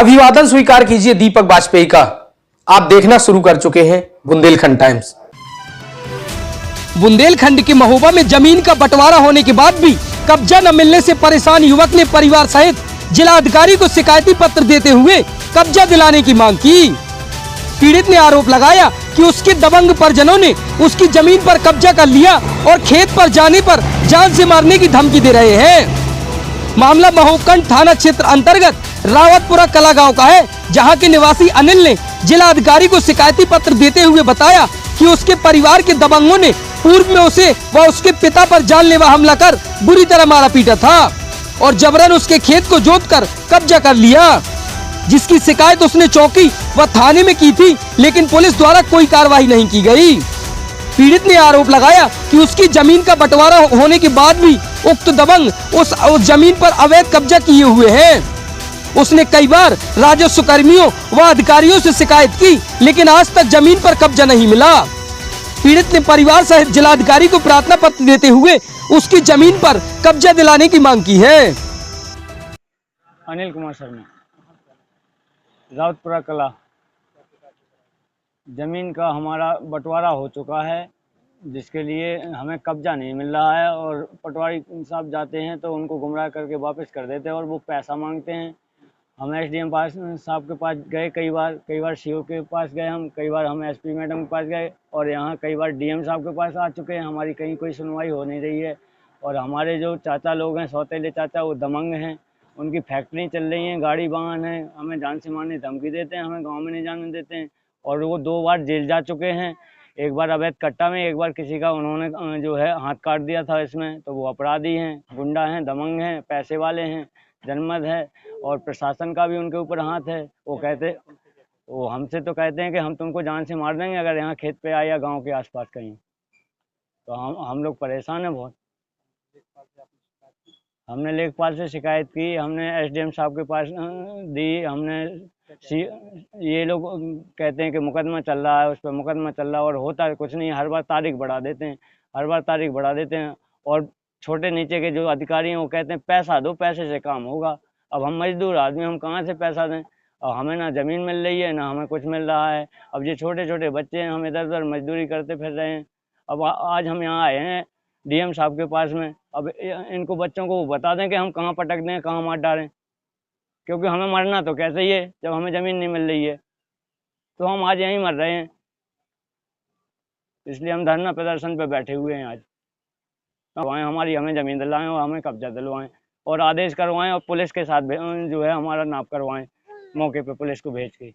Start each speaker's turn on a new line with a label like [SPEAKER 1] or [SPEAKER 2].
[SPEAKER 1] अभिवादन स्वीकार कीजिए दीपक वाजपेयी का। आप देखना शुरू कर चुके हैं बुंदेलखंड टाइम्स।
[SPEAKER 2] बुंदेलखंड के महोबा में जमीन का बंटवारा होने के बाद भी कब्जा न मिलने से परेशान युवक ने परिवार सहित जिला अधिकारी को शिकायती पत्र देते हुए कब्जा दिलाने की मांग की। पीड़ित ने आरोप लगाया कि उसके दबंग परिजनों ने उसकी जमीन पर कब्जा कर लिया और खेत पर जाने पर जान से मारने की धमकी दे रहे हैं। मामला महोबखंड थाना क्षेत्र अंतर्गत रावतपुरा कला गांव का है, जहां के निवासी अनिल ने जिला अधिकारी को शिकायती पत्र देते हुए बताया कि उसके परिवार के दबंगों ने पूर्व में उसे व उसके पिता पर जानलेवा हमला कर बुरी तरह मारा पीटा था और जबरन उसके खेत को जोतकर कब्जा कर लिया, जिसकी शिकायत उसने चौकी व थाने में की थी, लेकिन पुलिस द्वारा कोई कार्रवाई नहीं की गई। पीड़ित ने आरोप लगाया कि उसकी जमीन का बंटवारा होने के बाद भी उक्त दबंग उस जमीन पर अवैध कब्जा किए हुए हैं। उसने कई बार राजस्व कर्मियों व अधिकारियों से शिकायत की, लेकिन आज तक जमीन पर कब्जा नहीं मिला। पीड़ित ने परिवार सहित जिलाधिकारी को प्रार्थना पत्र देते हुए उसकी जमीन पर कब्जा दिलाने की मांग की है।
[SPEAKER 3] अनिल कुमार शर्मा, रावतपुरा कला। जमीन का हमारा बंटवारा हो चुका है, जिसके लिए हमें कब्जा नहीं मिल रहा है और पटवारी साहब जाते हैं तो उनको गुमराह करके वापस कर देते हैं और वो पैसा मांगते हैं। हम एसडीएम साहब के पास गए कई बार सीओ के पास गए, हम कई बार हम एसपी मैडम के पास गए और यहाँ कई बार डीएम साहब के पास आ चुके हैं। हमारी कहीं कोई सुनवाई हो नहीं रही है और हमारे जो चाचा लोग हैं, सौतेले चाचा, वो दबंग हैं, उनकी फैक्ट्री चल रही है, गाड़ी वाहन है, हमें जान से मारने धमकी देते हैं, हमें गाँव में नहीं जाने देते हैं और वो 2 बार जेल जा चुके हैं। एक बार अवैध कट्टा में, एक बार किसी का उन्होंने जो है हाथ काट दिया था इसमें, तो वो अपराधी हैं, गुंडा हैं, दबंग हैं, पैसे वाले हैं, जनमत है और प्रशासन का भी उनके ऊपर हाथ है। वो हमसे तो कहते हैं कि हम तुमको जान से मार देंगे अगर यहाँ खेत पे आए या गांव के आसपास कहीं। तो हम लोग परेशान हैं बहुत। हमने लेखपाल से शिकायत की, हमने एसडीएम साहब के पास दी, हमने ये लोग कहते हैं कि मुकदमा चल रहा है, उस पर मुकदमा चल रहा है और होता है कुछ नहीं। हर बार तारीख बढ़ा देते हैं और छोटे नीचे के जो अधिकारी हैं वो कहते हैं पैसा दो, पैसे से काम होगा। अब हम मजदूर आदमी, हम कहाँ से पैसा दें? और हमें ना ज़मीन मिल रही है, ना हमें कुछ मिल रहा है। अब ये छोटे छोटे बच्चे हैं, हम इधर उधर मजदूरी करते फिर रहे हैं। अब आज हम यहाँ आए हैं डीएम साहब के पास में। अब इनको बच्चों को बता दें कि हम कहाँ पटक दें, कहाँ मार डालें, क्योंकि हमें मरना तो कैसे ही है जब हमें ज़मीन नहीं मिल रही है। तो हम आज यहीं मर रहे हैं, इसलिए हम धरना प्रदर्शन पे बैठे हुए हैं। आज हमारी हमें ज़मीन दिलवाएं और हमें कब्जा दिलवाएं और आदेश करवाएं और पुलिस के साथ जो है हमारा नाप करवाएं, मौके पे पुलिस को भेज के।